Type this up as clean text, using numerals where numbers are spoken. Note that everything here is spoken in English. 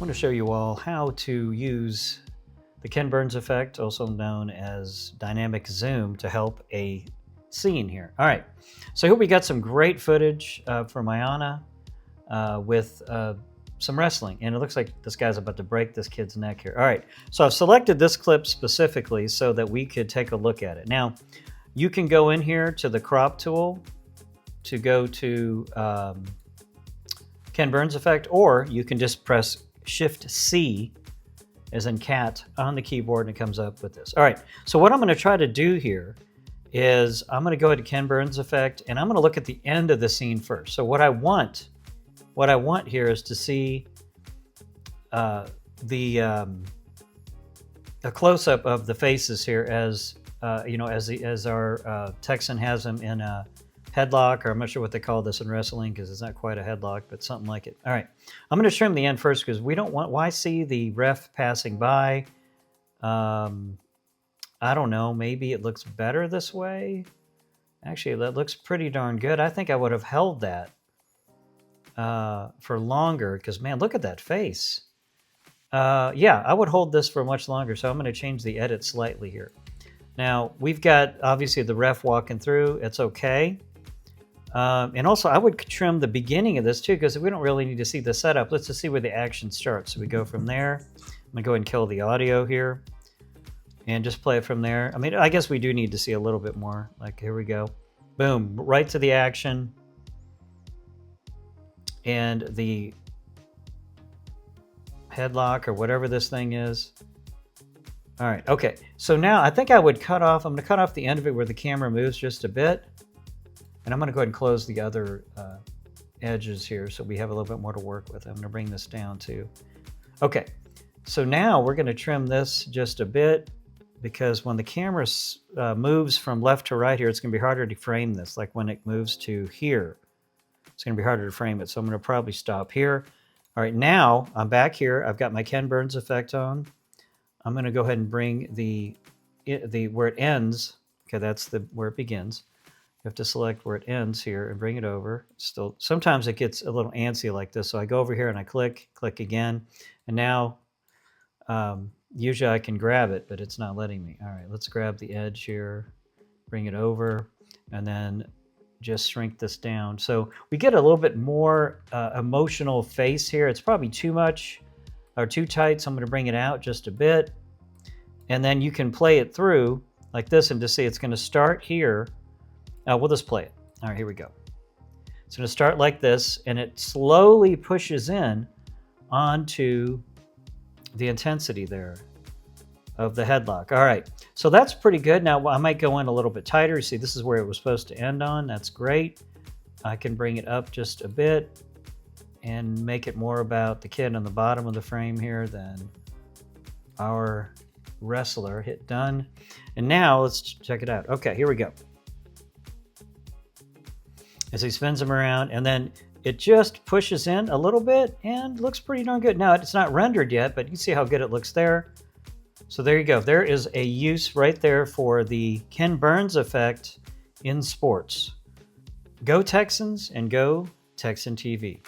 want to show you all how to use the Ken Burns effect, also known as dynamic zoom, to help a scene here. All right, so I hope we got some great footage from Ayana with some wrestling, and it looks like this guy's about to break this kid's neck here. All right, so I've selected this clip specifically so that we could take a look at it. Now, you can go in here to the crop tool to go to Ken Burns effect, or you can just press Shift C as in cat on the keyboard and it comes up with this. All right, so what I'm going to try to do here is I'm going to go to Ken Burns effect and I'm going to look at the end of the scene first. So what I want here is to see a close-up of the faces here as as our Texan has them in a headlock, or I'm not sure what they call this in wrestling because it's not quite a headlock, but something like it. All right, I'm going to trim the end first because we don't want. Why see the ref passing by? I don't know. Maybe it looks better this way. Actually, that looks pretty darn good. I think I would have held that for longer because, man, look at that face. Yeah, I would hold this for much longer. So I'm going to change the edit slightly here. Now, we've got, obviously, the ref walking through. It's okay. And also, I would trim the beginning of this, too, because we don't really need to see the setup. Let's just see where the action starts. So we go from there. I'm going to go ahead and kill the audio here and just play it from there. I mean, I guess we do need to see a little bit more. Like, here we go. Boom. Right to the action. And the headlock or whatever this thing is. All right, okay. So now I think I would cut off, I'm gonna cut off the end of it where the camera moves just a bit. And I'm gonna go ahead and close the other edges here so we have a little bit more to work with. I'm gonna bring this down too. Okay, so now we're gonna trim this just a bit because when the camera moves from left to right here, it's gonna be harder to frame this. Like when it moves to here, it's gonna be harder to frame it. So I'm gonna probably stop here. All right, now I'm back here. I've got my Ken Burns effect on. I'm going to go ahead and bring the where it ends. Okay, that's where it begins. You have to select where it ends here and bring it over. Still, sometimes it gets a little antsy like this. So I go over here and I click again, and now usually I can grab it, but it's not letting me. All right, let's grab the edge here, bring it over, and then just shrink this down. So we get a little bit more emotional face here. It's probably too much or too tight, so I'm going to bring it out just a bit. And then you can play it through like this and just see it's going to start here. We'll just play it. All right, here we go. It's going to start like this, and it slowly pushes in onto the intensity there of the headlock. All right, so that's pretty good. Now I might go in a little bit tighter. See, this is where it was supposed to end on. That's great. I can bring it up just a bit and make it more about the kid on the bottom of the frame here than our wrestler. Hit done. And now let's check it out. Okay, here we go. As he spins them around, and then it just pushes in a little bit and looks pretty darn good. Now, it's not rendered yet, but you see how good it looks there. So there you go. There is a use right there for the Ken Burns effect in sports. Go Texans and go Texan TV.